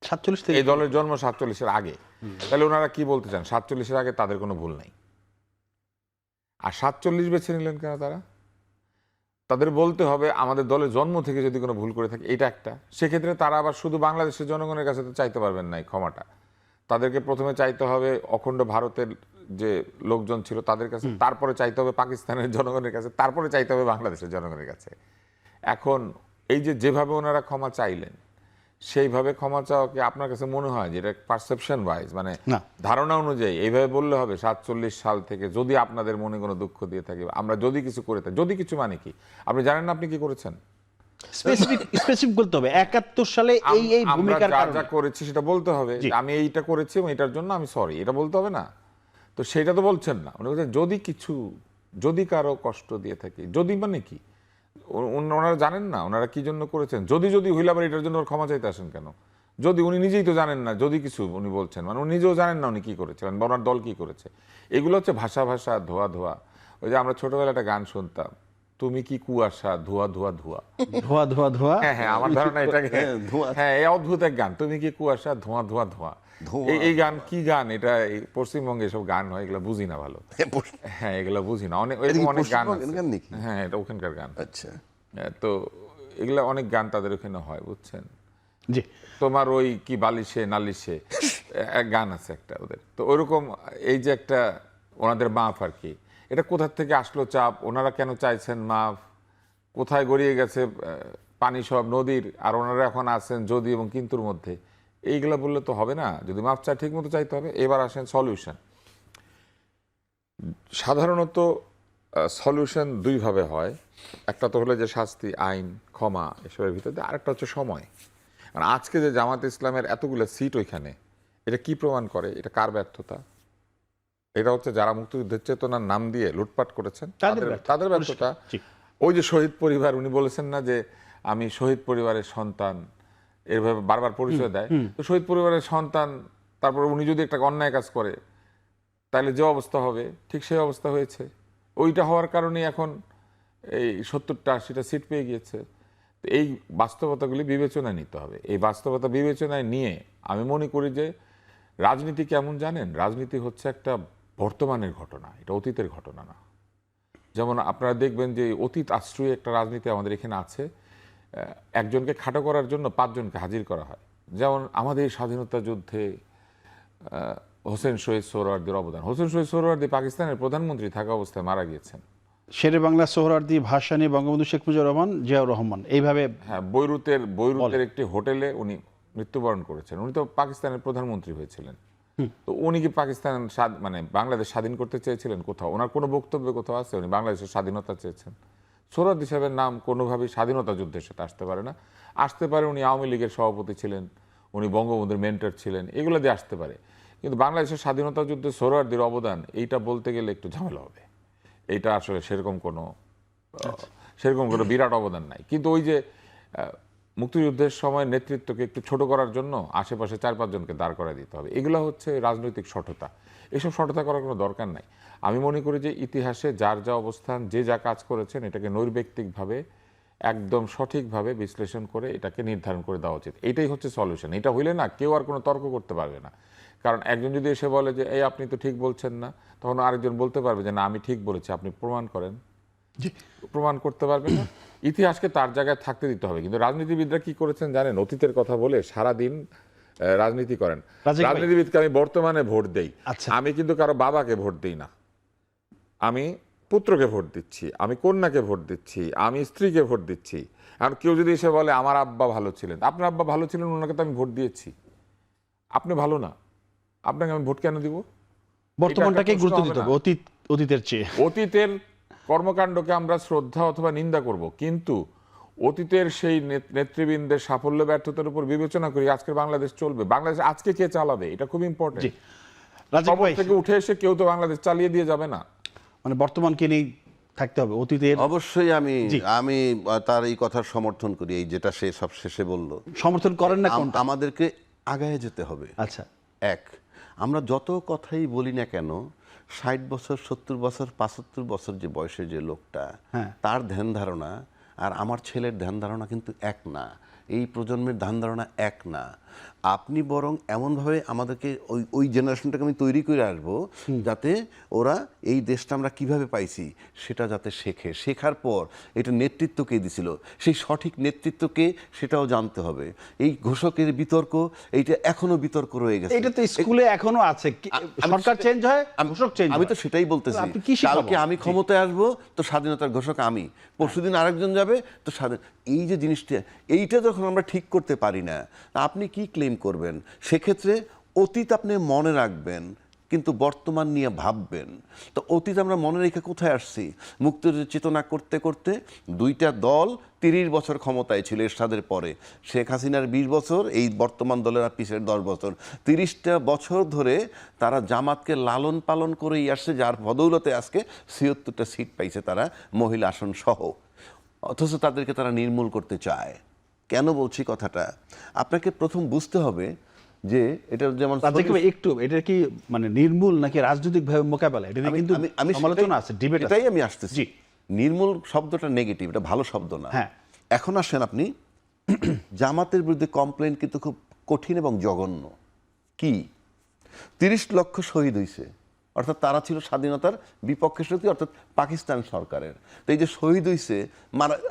47 থেকে এই দলের জন্ম 47-এর আগে। তাহলে ওনারা কি বলতে চান? 47-এর আগে তাদের কোনো ভুল নাই, আর 47 বেছে নিলেন কেন তারা? তাদের বলতে হবে আমাদের দলের জন্ম থেকে যদি কোনো ভুল করে থাকে এটা একটা। সেক্ষেত্রে তারা আবার শুধু বাংলাদেশের জনগণের কাছে তো চাইতে পারবেন না এই ক্ষমাটা। তাদেরকে প্রথমে চাইতে হবে অখণ্ড ভারতের যে লোকজন ছিল তাদের কাছে, তারপরে চাইতে হবে পাকিস্তানের জনগণের কাছে, তারপরে চাইতে হবে বাংলাদেশের জনগণের কাছে। এখন এই যে যেভাবে ওনারা ক্ষমা চাইলেন, সেইভাবে ক্ষমা চাওয়া কি আপনার কাছে মনে হয় যে এটা পারসেপশন ওয়াইজ, মানে না। ধারণা অনুযায়ী এইভাবে বললে হবে 47 সাল থেকে যদি আপনাদের মনে কোনো দুঃখ দিয়ে থাকে, আমরা যদি কিছু করে থাকি, যদি কিছু মানে কি? আপনি জানেন না আপনি কি করেছেন? স্পেসিফিক বলতে হবে 71 সালে এই আমরা ভূমিকার যা কারণে যা করেছি সেটা বলতে হবে। জি। আমি এইটা করেছি এবং এটার জন্য আমি সরি, এটা বলতে হবে না? তো সেটা তো বলছেন না। উনি বলছেন যদি কিছু, যদি কারো কষ্ট দিয়ে থাকি, যদি মানে কি? ওনারা জানেন না ওনারা কি জন্য করেছেন? যদি হইলে আবার এটার জন্য ক্ষমা চাইতে আসেন কেন? যদি উনি নিজেই তো জানেন না, যদি কিছু উনি বলছেন মানে উনি নিজেও জানেন না উনি কি করেছিলেন বা ওনার দল কি করেছে। এগুলো হচ্ছে ভাষা ভাষা, ধোয়া ধোয়া। ওই যে আমরা ছোটবেলায় একটা গান শুনতাম, তুমি কি কুয়াশা, ধোয়া ধোয়া ধোয়া। ধোয়া ধোয়া ধোয়া। হ্যাঁ হ্যাঁ, আমার ধারণা এটাকে, ধোঁয়া। হ্যাঁ এই অদ্ভুত এক গান, তুমি কি কুয়াশা, ধোঁয়া ধোঁয়া ধোঁয়া। ধোঁয়া। এই গান কি গান? এটা এই পশ্চিমবঙ্গে এসব গান হয়, এগুলো বুঝি না ভালো। হ্যাঁ এগুলো বুঝি না, অনেক এটা কি অনেক গান পশ্চিমবঙ্গের আছে। গান নাকি? হ্যাঁ এটা ওখানকার গান। আচ্ছা, তো এগুলা অনেক গান তাদের ওখানে হয়, বুঝছেন? জি। তোমার ওই কি বালিশে নালিশে এক গান আছে একটা ওদের। তো ওইরকম এই যে একটা ওনাদের মাফ আর কি, এটা কোথা থেকে আসলো চাপ, ওনারা কেন চাইছেন মাফ, কোথায় গড়িয়ে গেছে পানি সব নদীর, আর ওনারা এখন আছেন যদি এবং কিন্তুর মধ্যে। এইগুলা বললে তো হবে না, যদি মাফ চাই ঠিক মতো চাইতে হবে। এবার আসেন সলিউশন। সাধারণত সলিউশন দুইভাবে হয়। একটা তো হলো যে শাস্তি, আইন, ক্ষমা, এসবের ভিতরে। আরেকটা হচ্ছে সময়। মানে আজকে যে জামাত ইসলামের এতগুলো সিট ওইখানে, এটা কি প্রমাণ করে? এটা কার ব্যর্থতা? এটা হচ্ছে যারা মুক্তিযুদ্ধের চেতনার নাম দিয়ে লুটপাট করেছেন তাদের ব্যর্থতা। জি। ওই যে শহীদ পরিবার, উনি বলেছেন না যে আমি শহীদ পরিবারের সন্তান, এভাবে বারবার পরিচয় দেয়। তো শহীদ পরিবারের সন্তান, তারপর উনি যদি একটা অন্যায় কাজ করে তাহলে যে অবস্থা হবে ঠিক সেই অবস্থা হয়েছে। ওইটা হওয়ার কারণে এখন এই 70টা 80টা সিট পেয়ে গিয়েছে। তো এই বাস্তবতাগুলি বিবেচনায় নিতে হবে। এই বাস্তবতা বিবেচনায় নিয়ে আমি মনে করি যে রাজনীতি কেমন জানেন? রাজনীতি হচ্ছে একটা বর্তমানের ঘটনা, এটা অতীতের ঘটনা না। যেমন আপনারা দেখবেন যে অতীত আশ্রয়ী একটা রাজনীতি আমাদের এখানে আছে। একজনকে খাটো করার জন্য 5 জনকে হাজির করা হয়। যেমন আমাদের স্বাধীনতা যুদ্ধে হোসেন শহীদ সোহরাওয়ার্দীর অবদান। হোসেন শহীদ সোহরাওয়ার্দী পাকিস্তানের প্রধানমন্ত্রী থাকা অবস্থায় মারা গিয়েছেন। শেরে বাংলা সোহরাওয়ার্দী, ভাসানী, বঙ্গবন্ধু শেখ মুজিবুর রহমান, জিয়াউর রহমান, এইভাবে। হ্যাঁ, বৈরুতের একটি হোটেলে উনি মৃত্যুবরণ করেছেন। উনি তো পাকিস্তানের প্রধানমন্ত্রী হয়েছিলেন। তো উনি কি পাকিস্তান মানে বাংলাদেশ স্বাধীন করতে চেয়েছিলেন? কোথাও ওনার কোনো বক্তব্যে কোথাও আছে উনি বাংলাদেশের স্বাধীনতা চেয়েছেন? সোহরাওয়ার্দী সাহেবের নাম কোনোভাবেই স্বাধীনতা যুদ্ধের সাথে আসতে পারে না। আসতে পারে উনি আওয়ামী লীগের সভাপতি ছিলেন, উনি বঙ্গবন্ধুর মেন্টর ছিলেন, এগুলো দিয়ে আসতে পারে। কিন্তু বাংলাদেশের স্বাধীনতা যুদ্ধে সোহরাওয়ার্দীর অবদান, এইটা বলতে গেলে একটু ঝামেলা হবে। এইটা আসলে সেরকম কোনো সেরকম কোনো বিরাট অবদান নাই। কিন্তু ওই যে মুক্তিযুদ্ধের সময় নেতৃত্বকে একটু ছোট করার জন্য আশেপাশে 4-5 জনকে দাঁড় করায় দিতে হবে, এগুলো হচ্ছে রাজনৈতিক শঠতা। এসব শঠতা করার কোনো দরকার নাই। আমি মনে করি যে ইতিহাসে যার যা অবস্থান, যে যা কাজ করেছেন, এটাকে নৈর্ব্যক্তিকভাবে একদম সঠিকভাবে বিশ্লেষণ করে এটাকে নির্ধারণ করে দেওয়া উচিত। এটাই হচ্ছে সলিউশন। এটা হইলে না কেউ আর কোনো তর্ক করতে পারবে না। কারণ একজন যদি এসে বলে যে এই আপনি তো ঠিক বলছেন না, তখন আরেকজন বলতে পারবে যে না আমি ঠিক বলেছি, আপনি প্রমাণ করেন। প্রমাণ করতে পারবে না। ইতিহাসকে তার জায়গায় থাকতে দিতে হবে। কিন্তু রাজনীতিবিদরা কি করেছেন জানেন, অতীতের কথা বলে সারাদিন রাজনীতি করেন। রাজীব ভাই। রাজনীতিবিদকে আমি বর্তমানে ভোট দেই, আচ্ছা। আমি কিন্তু কারো বাবাকে ভোট দিই না, আমি পুত্রকে ভোট দিচ্ছি, আমি কন্যাকে ভোট দিচ্ছি, আমি স্ত্রীকে ভোট দিচ্ছি। আর কেউ যদি এসে বলে আমার আব্বা ভালো ছিলেন, আপনার আব্বা ভালো ছিলেন, ওনাকে তো আমি ভোট দিয়েছি, আপনি ভালো না, আপনাকে আমি ভোট কেন দিব? বর্তমানটাকে এটা একটা গুরুত্ব প্রশ্ন দিতে হবে হবে না? অতীতের চেয়ে। অতীতের কর্মকাণ্ডকে আমরা শ্রদ্ধা অথবা নিন্দা করব, কিন্তু অতীতের সেই নেতৃবৃন্দের সাফল্য ব্যর্থতার উপর বিবেচনা করি আজকের বাংলাদেশ চলবে। বাংলাদেশ আজকে কে চালাবে, এটা খুব জি ইম্পর্টেন্ট। রাজীব খবর ভাই, থেকে উঠে এসে কেউ তো বাংলাদেশ চালিয়ে দিয়ে যাবে না। মানে বর্তমানকে নিয়ে থাকতে হবে, অতীতের অবশ্যই আমি জি। আমি তার এই কথার সমর্থন করি, এই যেটা সে সব শেষে বলল। সমর্থন করেন না কোনটা? আমাদেরকে আগায় যেতে হবে। আচ্ছা, এক, আমরা যত কথাই বলি না কেন, 60 বছর 70 বছর 75 বছর যে বয়সের যে লোকটা, হ্যাঁ। তার ধ্যান ধারণা আর আমার ছেলের ধ্যান ধারণা কিন্তু এক না। এই প্রজন্মের ধ্যান ধারণা এক না। আপনি বরং এমনভাবে আমাদেরকে ওই ওই জেনারেশনটাকে আমি তৈরি করে আসবো, যাতে ওরা এই দেশটা আমরা কিভাবে পাইছি সেটা যাতে শেখে। শেখার পর এটা নেতৃত্ব কে দিছিল, সেই সঠিক নেতৃত্বকে সেটাও জানতে হবে। এই ঘোষকের বিতর্ক, এইটা এখনো বিতর্ক রয়ে গেছে। এটা তো স্কুলে এখনো আছে। সরকার চেঞ্জ হয়, ঘোষক চেঞ্জ আমি হয়। তো সেটাই বলতেছি। আপনি কি শিখাবো? কালকে আমি ক্ষমতায় আসবো তো স্বাধীনতার ঘোষক আমি, পরশুদিন আরেকজন যাবে তো স্বাধীন। এই যে জিনিসটা, এইটা যখন আমরা ঠিক করতে পারি না, আপনি কি ক্লেম করবেন? সেক্ষেত্রে অতীত আপনি মনে রাখবেন, কিন্তু বর্তমান নিয়ে ভাববেন। তো অতীত আমরা মনে রেখে কোথায় আসছি? মুক্তিযুদ্ধের চেতনা করতে করতে দুইটা দল 30 বছর ক্ষমতায় ছিল এরশাদের পরে, শেখ হাসিনার 20 বছর, এই বর্তমান দলের পিছের 10 বছর, 30টা বছর ধরে তারা জামাতকে লালন পালন করেই আসছে, যার বদৌলতে আজকে 76টা সিট পাইছে তারা, মহিলা আসন সহ। অথচ তাদেরকে তারা নির্মূল করতে চায়। কেন বলছি কথাটা? আপনাকে প্রথম বুঝতে হবে যে এটা যেমন রাজীব ভাই, একটু এটা কি মানে নির্মূল নাকি রাজনৈতিক ভাবে মোকাবেলা, এটা নিয়ে কিন্তু সমালোচনা আছে, ডিবেট আছে। এটাই আমি আসতেছি। জি। নির্মূল শব্দটা নেগেটিভ, এটা ভালো শব্দ না। হ্যাঁ। এখন আসেন আপনি, জামাতের বিরুদ্ধে কমপ্লেন কিন্তু খুব কঠিন এবং জঘন্য। কি? 30 লক্ষ শহীদ হয়েছে, অর্থাৎ তারা ছিল স্বাধীনতার বিপক্ষে শক্তি, অর্থাৎ পাকিস্তান সরকারের। তো এই যে শহীদ হয়েছে,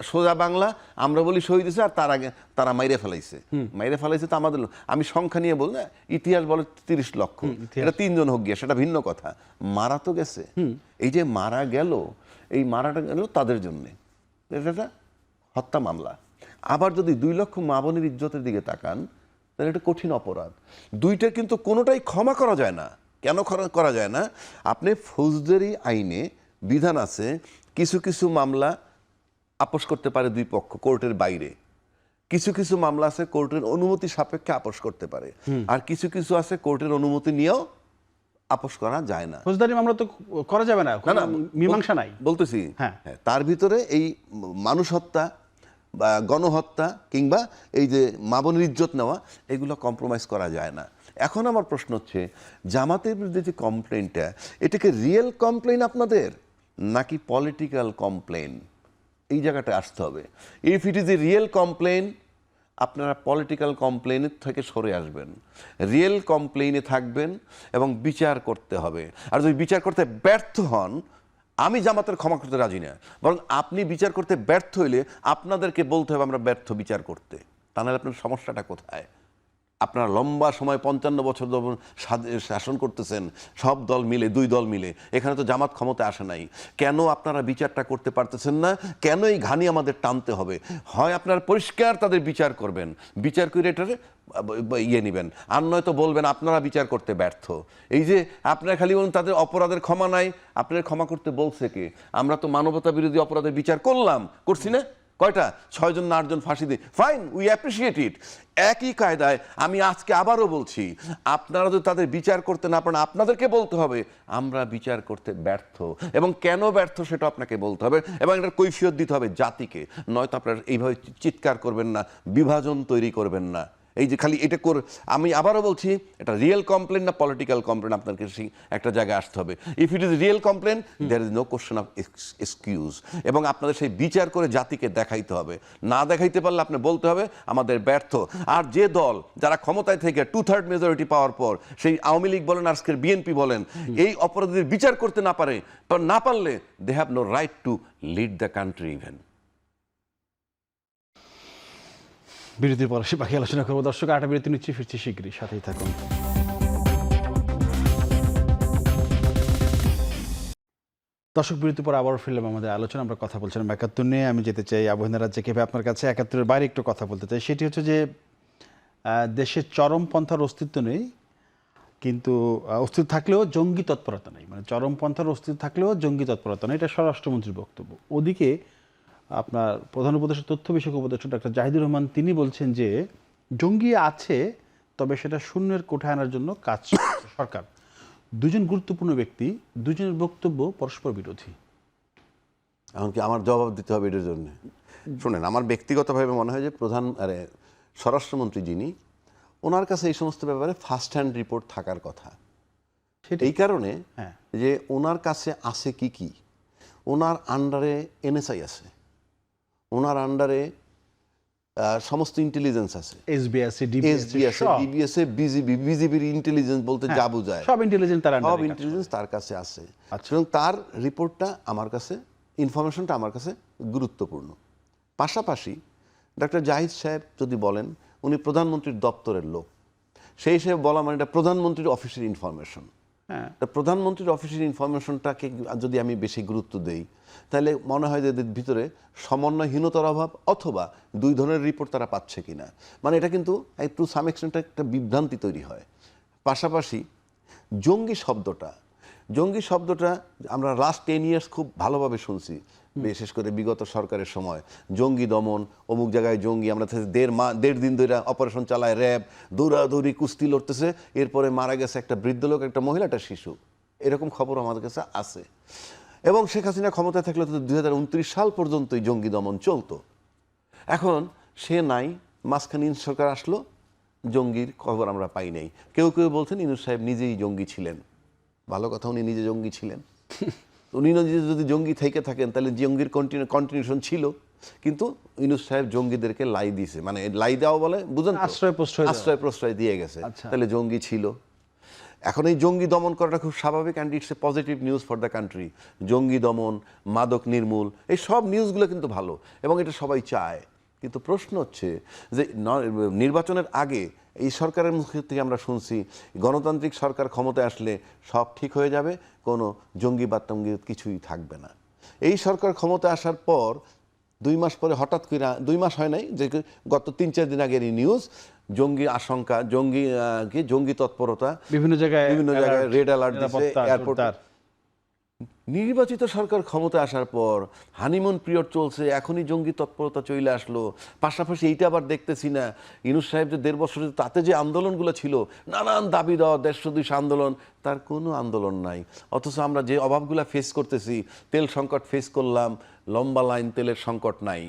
সোজা বাংলা আমরা বলি শহীদ হয়েছে, আর তার আগে তারা মাইরে ফেলাইছে। মাইরে ফেলাইছে তো আমাদের আমি সংখ্যা নিয়ে বল না, ইতিহাস বলে 30 লক্ষ। এটা 3 জন হোক গিয়া সেটা ভিন্ন কথা, মারা তো গেছে। এই যে মারা গেল, এই মারাটা গেল তাদের জন্যে, এটা হত্যা মামলা। আবার যদি 2 লক্ষ মা বোনের ইজ্জতের দিকে তাকান, তাহলে এটা কঠিন অপরাধ। দুইটার কিন্তু কোনোটাই ক্ষমা করা যায় না। কেন করা যায় না? আপনি ফৌজদারি আইনে বিধান আছে, কিছু কিছু মামলা আপোষ করতে পারে দুই পক্ষ কোর্টের বাইরে, কিছু কিছু মামলা আছে কোর্টের অনুমতি সাপেক্ষে আপোষ করতে পারে, আর কিছু কিছু আছে কোর্টের অনুমতি নিয়েও আপোষ করা যায় না। ফৌজদারি মামলা তো করা যাবে না, না না, মীমাংসা নাই। বলতেছি। হ্যাঁ। হ্যাঁ, তার ভিতরে এই মানুষ হত্যা বা গণহত্যা কিংবা এই যে মা বোনের ইজ্জত নেওয়া, এগুলো কম্প্রোমাইজ করা যায় না। এখন আমার প্রশ্ন হচ্ছে, জামাতের বিরুদ্ধে যে কমপ্লেনটা, এটাকে রিয়েল কমপ্লেন আপনাদের নাকি পলিটিক্যাল কমপ্লেন? এই জায়গাটা আসতে হবে। If it is a real complain, আপনারা পলিটিক্যাল কমপ্লেনের থেকে সরে আসবেন, রিয়েল কমপ্লেনে থাকবেন এবং বিচার করতে হবে। আর যদি বিচার করতে ব্যর্থ হন, আমি জামাতের ক্ষমা করতে রাজি না, বরং আপনি বিচার করতে ব্যর্থ হইলে আপনাদেরকে বলতে হবে আমরা ব্যর্থ বিচার করতে। তা নাহলে আপনার সমস্যাটা কোথায়? আপনারা লম্বা সময় 55 বছর শাসন করতেছেন, সব দল মিলে, 2 দল মিলে, এখানে তো জামাত ক্ষমতায় আসে নাই। কেন আপনারা বিচারটা করতে পারতেছেন না? কেন এই ঘানি আমাদের টানতে হবে? হয় আপনারা পরিষ্কার তাদের বিচার করবেন, বিচার করে এটারে ইয়ে নেবেন, আর নয়তো বলবেন আপনারা বিচার করতে ব্যর্থ। এই যে আপনারা খালি বলুন তাদের অপরাধের ক্ষমা নাই, আপনাদের ক্ষমা করতে বলছে কে? আমরা তো মানবতা বিরোধী অপরাধের বিচার করছি না? কয়টা? 6 জন না 8 জন ফাঁসি দিই, ফাইন, উই অ্যাপ্রিসিয়েট ইট। একই কায়দায় আমি আজকে আবারও বলছি, আপনারা যদি তাদের বিচার করতে না পারেন, আপনাদেরকে বলতে হবে আমরা বিচার করতে ব্যর্থ, এবং কেন ব্যর্থ সেটা আপনাকে বলতে হবে, এবং এটার কৈফিয়ত দিতে হবে জাতিকে। নয়তো আপনারা এইভাবে চিৎকার করবেন না, বিভাজন তৈরি করবেন না। এই যে খালি এটা আমি আবারও বলছি, এটা রিয়েল কমপ্লেন না পলিটিক্যাল কমপ্লেন, আপনাকে সেই একটা জায়গায় আসতে হবে। If it is real complain, there is no question of excuse, এবং আপনাদের সেই বিচার করে জাতিকে দেখাইতে হবে। না দেখাইতে পারলে আপনি বলতে হবে আমাদের ব্যর্থ। আর যে দল যারা ক্ষমতায় থেকে 2/3 মেজরিটি পাওয়ার পর, সেই আওয়ামী লীগ বলেন আর আজকের বিএনপি বলেন, এই অপরাধীদের বিচার করতে না পারলে they have no right to lead the country even. বিরতির পর সে বাকি আলোচনা করবো। দর্শক, 8টা বিরতি নিচ্ছি, ফিরছি শীঘ্রই, সাথেই থাকুন। দর্শক, বিরতির পর আবারও ফিরলাম আমাদের আলোচনা। আমরা কথা বলছিলাম 71 নিয়ে। আমি যেতে চাই আবহাওয়া রাজ্যকে আপনার কাছে 71-এর বাইরে একটু কথা বলতে চাই। সেটি হচ্ছে যে দেশের চরমপন্থার অস্তিত্ব নেই, কিন্তু অস্তিত্ব থাকলেও জঙ্গি তৎপরতা নেই। মানে চরমপন্থার অস্তিত্ব থাকলেও জঙ্গি তৎপরতা নেই, এটা স্বরাষ্ট্রমন্ত্রীর বক্তব্য। ওদিকে আপনার প্রধান উপদেষ্টা, তথ্য বিষয়ক উপদেষ্টা ডক্টর জাহিদুর রহমান, তিনি বলছেন যে জঙ্গি আছে, তবে সেটা শূন্যের কোঠায় আনার জন্য কাজ করছে সরকার। দুজন গুরুত্বপূর্ণ ব্যক্তি, দুজনের বক্তব্য পরস্পর বিরোধী। এমনকি আমার জবাব দিতে হবে এটার জন্য। শোনেন, আমার ব্যক্তিগতভাবে মনে হয় যে স্বরাষ্ট্রমন্ত্রী যিনি, ওনার কাছে এই সমস্ত ব্যাপারে ফার্স্ট হ্যান্ড রিপোর্ট থাকার কথা। এই কারণে যে ওনার কাছে আছে কি, ওনার আন্ডারে এনএসআই আছে, ওনার আন্ডারে সমস্ত ইন্টেলিজেন্স আছে, ডিবিএস, বিজিবির ইন্টেলিজেন্স বলতে যা বোঝায়, সব ইন্টেলিজেন্স তার কাছে আছে। এবং তার রিপোর্টটা আমার কাছে, ইনফরমেশনটা আমার কাছে গুরুত্বপূর্ণ। পাশাপাশি ডক্টর জাহিদ সাহেব যদি বলেন, উনি প্রধানমন্ত্রীর দপ্তরের লোক, সেই হিসেবে বলা মানে এটা প্রধানমন্ত্রীর অফিসের ইনফরমেশন। প্রধানমন্ত্রীর অফিসের ইনফরমেশনটাকে যদি আমি বেশি গুরুত্ব দেই, তাহলে মনে হয় যে এদের ভিতরে সমন্বয়হীনতার অভাব, অথবা দুই ধরনের রিপোর্ট তারা পাচ্ছে কিনা। মানে এটা কিন্তু একটু সাম এক্সটেন্ট একটা বিভ্রান্তি তৈরি হয়। পাশাপাশি জঙ্গি শব্দটা আমরা লাস্ট 10 ইয়ার্স খুব ভালোভাবে শুনছি, বিশেষ করে বিগত সরকারের সময়। জঙ্গি দমন, অমুক জায়গায় জঙ্গি, আমরা দেড় দিন ধরে অপারেশন চালায় র্যাব, দৌড়াদৌড়ি কুস্তি লড়তেছে, এরপরে মারা গেছে একটা বৃদ্ধ লোক, একটা মহিলা, একটা শিশু, এরকম খবর আমাদের কাছে আছে। এবং শেখ হাসিনা ক্ষমতায় থাকলে তো 2029 সাল পর্যন্তই জঙ্গি দমন চলতো। এখন সে নাই, মাঝখানে ইউনূস সরকার আসলো, জঙ্গির খবর আমরা পাই নাই। কেউ কেউ বলছেন ইউনূস সাহেব নিজেই জঙ্গি ছিলেন। ভালো কথা, উনি নিজে জঙ্গি ছিলেন। উনি যদি জঙ্গি থেকে থাকেন, তাহলে জঙ্গির কন্টিনিউশন ছিল। কিন্তু ইউনূস সাহেব জঙ্গিদেরকে লাই দিয়েছে, মানে লাই দেওয়া বলে বুঝেন, আশ্রয় প্রশ্রয় দিয়ে গেছে, তাহলে জঙ্গি ছিল। এখন এই জঙ্গি দমন করাটা খুব স্বাভাবিক, and it's a positive news for the country. জঙ্গি দমন, মাদক নির্মূল, এই সব নিউজগুলো কিন্তু ভালো, এবং এটা সবাই চায়। কিন্তু প্রশ্ন হচ্ছে যে নির্বাচনের আগে এই সরকারের মুখ থেকে আমরা শুনছি গণতান্ত্রিক সরকার ক্ষমতায় আসলে সব ঠিক হয়ে যাবে, কোনো জঙ্গিবাদ টঙ্গিবাদ কিছুই থাকবে না। এই সরকার ক্ষমতায় আসার পর 2 মাস পরে হঠাৎ করে, 2 মাস হয় নাই, যে গত 3-4 দিন আগের এই নিউজ, জঙ্গি আশঙ্কা, জঙ্গি তৎপরতা, বিভিন্ন জায়গায় রেড অ্যালার্ট দিচ্ছে এয়ারপোর্ট। নির্বাচিত সরকার ক্ষমতায় আসার পর হানিমুন পিরিয়ড চলছে, এখনই জঙ্গি তৎপরতা চলে আসলো। পাশাপাশি এইটা আবার দেখতেছি না, ইউনূস সাহেব যে 1.5 বছর তাতে যে আন্দোলনগুলো ছিল, নানান দাবি দেওয়া, 150 আন্দোলন, তার কোনো আন্দোলন নাই। অথচ আমরা যে অভাবগুলো ফেস করতেছি, তেল সংকট ফেস করলাম, লম্বা লাইন, তেলের সংকট নাই।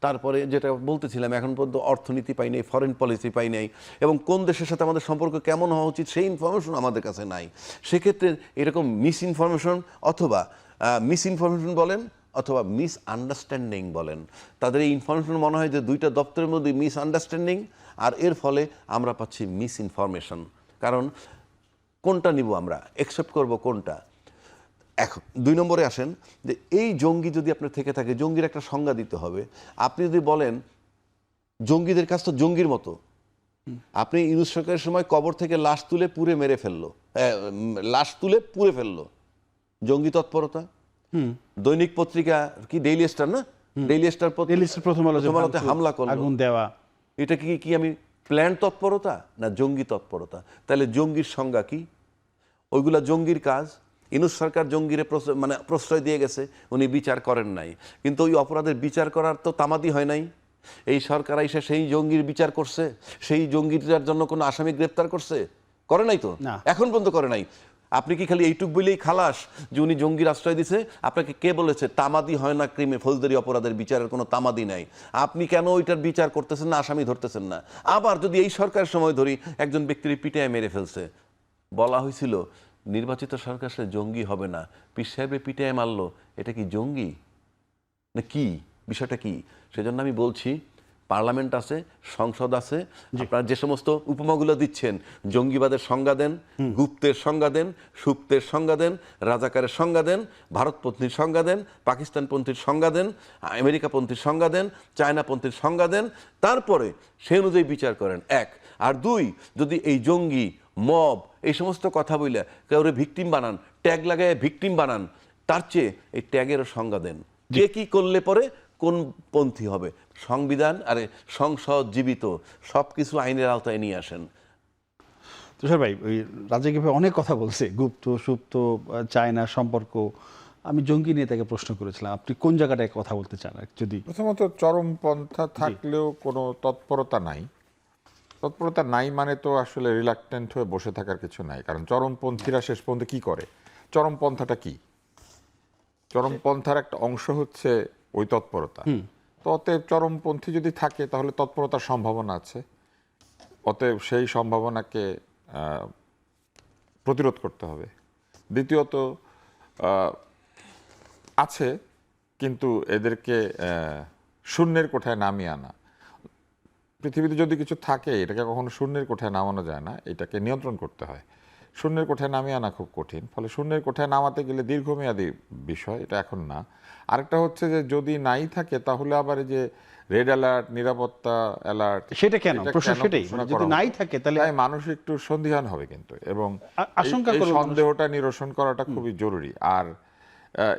তারপরে যেটা বলতেছিলাম, এখন পর্যন্ত অর্থনীতি পাই নাই, ফরেন পলিসি পাই নাই, এবং কোন দেশের সাথে আমাদের সম্পর্ক কেমন হওয়া উচিত সেই ইনফরমেশন আমাদের কাছে নাই। সেক্ষেত্রে এরকম মিসইনফরমেশন, অথবা মিসইনফরমেশন বলেন অথবা মিসআন্ডারস্ট্যান্ডিং বলেন, তাদের এই ইনফরমেশন মনে হয় যে দুইটা দপ্তরের মধ্যে মিসআন্ডারস্ট্যান্ডিং, আর এর ফলে আমরা পাচ্ছি মিসইনফরমেশন। কারণ কোনটা নিব আমরা, অ্যাকসেপ্ট করব কোনটা? এখন 2 নম্বরে আসেন, যে এই জঙ্গি যদি আপনার থেকে থাকে, জঙ্গির একটা সংজ্ঞা দিতে হবে। আপনি যদি বলেন জঙ্গিদের কাজ তো জঙ্গির মতো, আপনি ইউনূস সরকারের সময় কবর থেকে লাশ তুলে পুড়ে মেরে ফেললো, লাশ তুলে পুড়ে ফেললো, জঙ্গি তৎপরতা। দৈনিক পত্রিকা কি ডেইলি স্টার, না ডেইলি স্টার, প্রথম আলোতে হামলা করলো, আগুন দেওয়া, এটা কি আমি প্ল্যান তৎপরতা না জঙ্গি তৎপরতা? তাহলে জঙ্গির সংজ্ঞা কি? ওইগুলা জঙ্গির কাজ। ইনুস সরকার জঙ্গিরে মানে প্রশ্রয় দিয়ে গেছে, উনি বিচার করেন নাই, কিন্তু ওই অপরাধের বিচার করার তো তামাদি হয় নাই। এই সরকার এসে সেই জঙ্গির বিচার করছে, সেই জঙ্গিটার জন্য কোনো আসামি গ্রেপ্তার করছে? করে নাই তো, না। এখন পর্যন্ত করে নাই। আপনি কি খালি এইটুক বলেই খালাস যে উনি জঙ্গির আশ্রয় দিছে? আপনাকে কে বলেছে তামাদি হয় না ক্রিমে ফৌজদারি অপরাধের বিচারের কোনো তামাদি নাই? আপনি কেন ওইটার বিচার করতেছেন না, আসামি ধরতেছেন না? আবার যদি এই সরকারের সময় ধরি একজন ব্যক্তির পিটায় মেরে ফেলছে, বলা হয়েছিল নির্বাচিত সরকার সে জঙ্গি হবে না, পীর সাহেবে পিটায় মারলো, এটা কি জঙ্গি না কি? বিষয়টা কি? সেজন্য আমি বলছি পার্লামেন্ট আছে, সংসদ আছে, আপনারা যে সমস্ত উপমাগুলো দিচ্ছেন, জঙ্গিবাদের সংজ্ঞা দেন, গুপ্তের সংজ্ঞা দেন, সুপ্তের সংজ্ঞা দেন, রাজাকারের সংজ্ঞা দেন, ভারতপন্থীর সংজ্ঞা দেন, পাকিস্তানপন্থীর সংজ্ঞা দেন, আমেরিকাপন্থীর সংজ্ঞা দেন, চায়নাপন্থীর সংজ্ঞা দেন, তারপরে সেই অনুযায়ী বিচার করেন, এক। আর দুই, যদি এই জঙ্গি মব এই সমস্ত কথা বলে কাউরে ভিকটিম বানান, ট্যাগ লাগায় ভিকটিম বানান, তার চেয়ে এই ট্যাগেরও সংজ্ঞা দেন। কে কি করলে পরে কোন পন্থী হবে? সংবিধান আরে সংসদ জীবিত, সবকিছু আইনের আওতায় নিয়ে আসেন। তুষার ভাই, ওই রাজাকি ভাই অনেক কথা বলছে, গুপ্ত সুপ্ত, চায়না সম্পর্ক। আমি জঙ্গি নিয়ে তাকে প্রশ্ন করেছিলাম, আপনি কোন জায়গাটায় কথা বলতে চান? যদি প্রথমত চরমপন্থা থাকলেও কোনো তৎপরতা নাই। তৎপরতা নাই মানে তো আসলে রিলাক্টেন্ট হয়ে বসে থাকার কিছু নাই। কারণ চরমপন্থীরা শেষ পর্যন্ত কি করে? চরমপন্থাটা কি? চরমপন্থার একটা অংশ হচ্ছে ওই তৎপরতা। তো অতএব চরমপন্থী যদি থাকে তাহলে তৎপরতার সম্ভাবনা আছে। অতএব সেই সম্ভাবনাকে প্রতিরোধ করতে হবে। দ্বিতীয়ত আছে, কিন্তু এদেরকে শূন্যের কোঠায় নামিয়ে আনা। পৃথিবীতে যদি কিছু থাকে এটাকে কখনো শূন্যের কোঠায় নামানো যায় না, এটাকে নিয়ন্ত্রণ করতে হয়। শূন্যের কোঠায় নামিয়ে আনা খুব কঠিন, ফলে শূন্যের কোঠায় নামাতে গেলে দীর্ঘমেয়াদী বিষয়, এটা এখন না। আরেকটা হচ্ছে যে যদি নাই থাকে তাহলে আবার এই যে রেড অ্যালার্ট, নিরাপত্তা অ্যালার্ট, সেটা কেন? প্রশ্ন সেটাই, যদি নাই থাকে তাহলে মানুষ একটু সন্দিহান হবে কিন্তু, এবং আশঙ্কা এই করবে সন্দেহটা নিরসন করাটা খুবই জরুরি। আর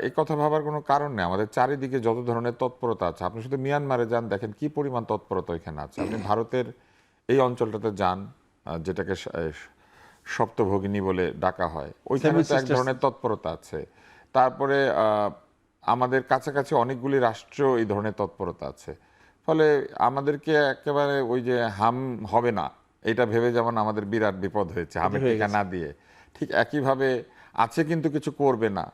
এই কথা ভাবার কোনো কারণ নেই। আমাদের চারিদিকে যত ধরনের তৎপরতা আছে, আপনি শুধু মিয়ানমারে যান, দেখেন কি পরিমাণ তৎপরতা ওইখানে আছে। আপনি ভারতের এই অঞ্চলটাতে যান, যেটাকে সপ্তভগিনী বলে ডাকা হয়, ওইখানে তো এক ধরনের তৎপরতা আছে। তারপরে আমাদের কাছাকাছি অনেকগুলি রাষ্ট্র এই ধরনের তৎপরতা আছে। ফলে আমাদেরকে একেবারে ওই যে হাম হবে না এটা ভেবে যেমন আমাদের বিরাট বিপদ হয়েছে হামের টিকা না দিয়ে, ঠিক একইভাবে আছে কিন্তু কিছু করবে না,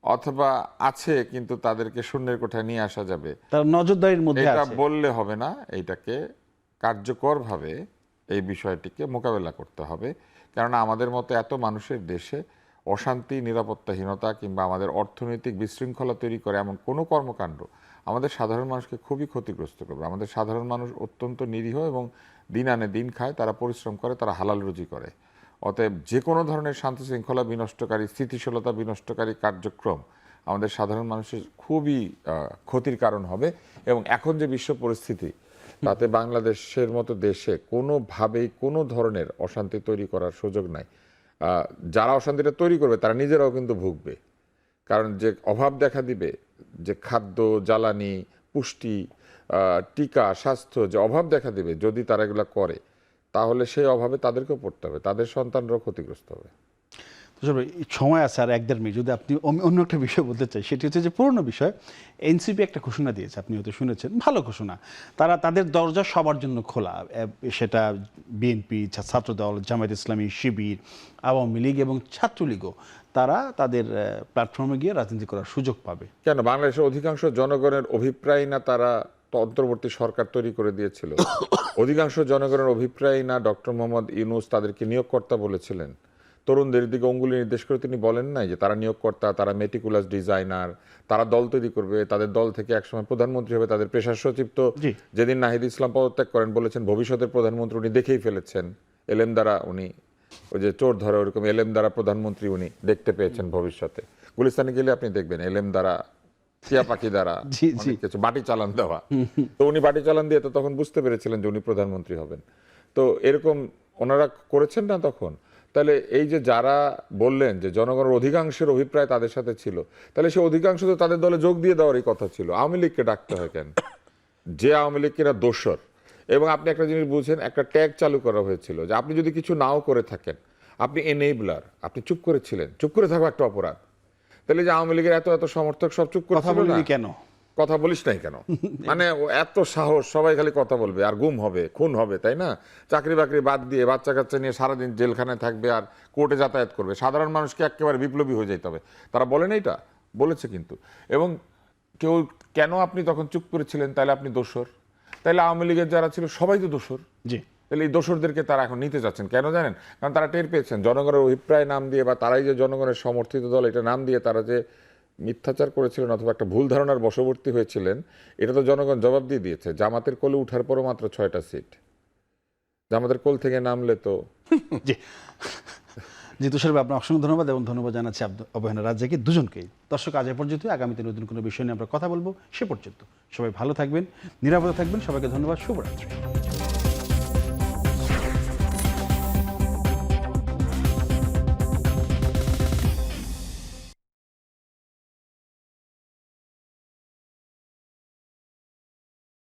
অথবা আছে কিন্তু তাদেরকে শূন্যের কোঠায় নিয়ে আসা যাবে, তার নজরদারির মধ্যে এটা আছে। বললে হবে না। এইটাকে কার্যকরভাবে এই বিষয়টিকে মোকাবেলা করতে হবে। কেননা আমাদের মতো এত মানুষের দেশে অশান্তি, নিরাপত্তাহীনতা কিংবা আমাদের অর্থনৈতিক বিশৃঙ্খলা তৈরি করে এমন কোনো কর্মকাণ্ড আমাদের সাধারণ মানুষকে খুবই ক্ষতিগ্রস্ত করবে। আমাদের সাধারণ মানুষ অত্যন্ত নিরীহ এবং দিন আনে দিন খায়, তারা পরিশ্রম করে, তারা হালাল রুজি করে। অতএব যে কোনো ধরনের শান্তি শৃঙ্খলা বিনষ্টকারী, স্থিতিশীলতা বিনষ্টকারী কার্যক্রম আমাদের সাধারণ মানুষের খুবই ক্ষতির কারণ হবে। এবং এখন যে বিশ্ব পরিস্থিতি, তাতে বাংলাদেশের মতো দেশে কোনোভাবেই কোনো ধরনের অশান্তি তৈরি করার সুযোগ নাই। যারা অশান্তিটা তৈরি করবে তারা নিজেরাও কিন্তু ভুগবে। কারণ যে অভাব দেখা দিবে, যে খাদ্য, জ্বালানি, পুষ্টি, টিকা, স্বাস্থ্য, যে অভাব দেখা দিবে যদি তারা এগুলো করে, তাহলে সেই অভাবে তাদেরকেও পড়তে হবে, তাদের সন্তানরাও ক্ষতিগ্রস্ত হবে। সময় আছে আর 1-1.5 মিনিট। যদি আপনি অন্য একটা বিষয় বলতে চাই, সেটি হচ্ছে যে পুরনো বিষয়, এনসিপি একটা ঘোষণা দিয়েছে, আপনি হয়তো শুনেছেন, ভালো ঘোষণা। তারা তাদের দরজা সবার জন্য খোলা, সেটা বিএনপি, ছাত্রদল, জামায়াত ইসলামী, শিবির, আওয়ামী লীগ এবং ছাত্রলীগও, তারা তাদের প্ল্যাটফর্মে গিয়ে রাজনীতি করার সুযোগ পাবে। কেন বাংলাদেশের অধিকাংশ জনগণের অভিপ্রায় না তারা অন্তর্বর্তী সরকার তৈরি করে দিয়েছিল? অধিকাংশ জনগণের অভিপ্রায় না ডক্টর মোহাম্মদ ইউনূস তাদেরকে নিয়োগকর্তা বলেছিলেন? তরুণদের দিকে অঙ্গুলি নির্দেশ করে তিনি বলেন নাই যে তারা নিয়োগকর্তা, তারা মেটিকুলাস ডিজাইনার, তারা দল তৈরি করবে, তাদের দল থেকে একসময় প্রধানমন্ত্রী হবে। তাদের পেশার সচিব তো যেদিন নাহিদ ইসলাম পদত্যাগ করেন বলেছেন ভবিষ্যতের প্রধানমন্ত্রী উনি দেখেই ফেলেছেন, এলএম দ্বারা উনি ওই যে চোর ধরে ওরকম এলএম দ্বারা প্রধানমন্ত্রী উনি দেখতে পেয়েছেন ভবিষ্যতে। গুলিস্তানে গেলে আপনি দেখবেন এলএম দ্বারা, টিয়া পাখি দ্বারা অনেক কিছু, বাটি চালান দেওয়া। তো উনি বাটি চালান দিয়ে তো তখন বুঝতে পেরেছিলেন যে উনি প্রধানমন্ত্রী হবেন। তো এরকম ওনারা করেছেন না তখন? তাহলে এই যে যারা বললেন যে জনগণের অধিকাংশের অভিপ্রায় তাদের সাথে ছিল, তাহলে সে অধিকাংশ তো তাদের দলে যোগ দিয়ে দেওয়ারই কথা ছিল। আওয়ামী লীগকে ডাকতে হয় কেন? যে আওয়ামী লীগ কিনা দোসর। এবং আপনি একটা জিনিস বুঝছেন, একটা ট্যাগ চালু করা হয়েছিল যে আপনি যদি কিছু নাও করে থাকেন, আপনি এনেবলার, আপনি চুপ করেছিলেন, চুপ করে থাকা একটা অপরাধ। তাহলে যে আওয়ামী লীগের এত এত সমর্থক সব চুপ করে কথা বলিনি কেন? কথা বলিস নাই কেন? মানে ও এত সাহস, সবাই খালি কথা বলবে আর গুম হবে, খুন হবে, তাই না? চাকরি বাকরি বাদ দিয়ে বাচ্চা কাচ্চা নিয়ে সারাদিন জেলখানায় থাকবে আর কোর্টে যাতায়াত করবে। সাধারণ মানুষকে একেবারে বিপ্লবী হয়ে যেতে হবে। তারা বলে না এটা? বলেছে কিন্তু। এবং কেউ কেন আপনি তখন চুপ করেছিলেন? তাহলে আপনি দোষর। তাহলে আওয়ামী লীগের যারা ছিল সবাই তো দোষর। জি, তাহলে এই দোসরদেরকে তারা এখন নিতে যাচ্ছেন কেন জানেন? কারণ তারা টের পেয়েছেন জনগণের অভিপ্রায় নাম দিয়ে বা তারাই যে জনগণের সমর্থিত দল এটা নাম দিয়ে তারা যে মিথ্যাচার করেছিলেন অথবা একটা ভুল ধারণার বশবর্তী হয়েছিলেন, এটা তো জনগণ জবাব দিয়ে দিয়েছে। জামাতের কোলে উঠার পরও মাত্র 6টা সিট, জামাতের কোল থেকে নামলে তো জি। জি, তুষার ভাই, আপনার অসংখ্য ধন্যবাদ এবং ধন্যবাদ জানাচ্ছি অভয়না রাজ্জাকে, দুজনকেই। দর্শক, আজ এ পর্যন্ত। আগামীতে নতুন কোনো বিষয় নিয়ে আমরা কথা বলবো। সে পর্যন্ত সবাই ভালো থাকবেন, নিরাপদে থাকবেন। সবাইকে ধন্যবাদ। শুভরাত্রি।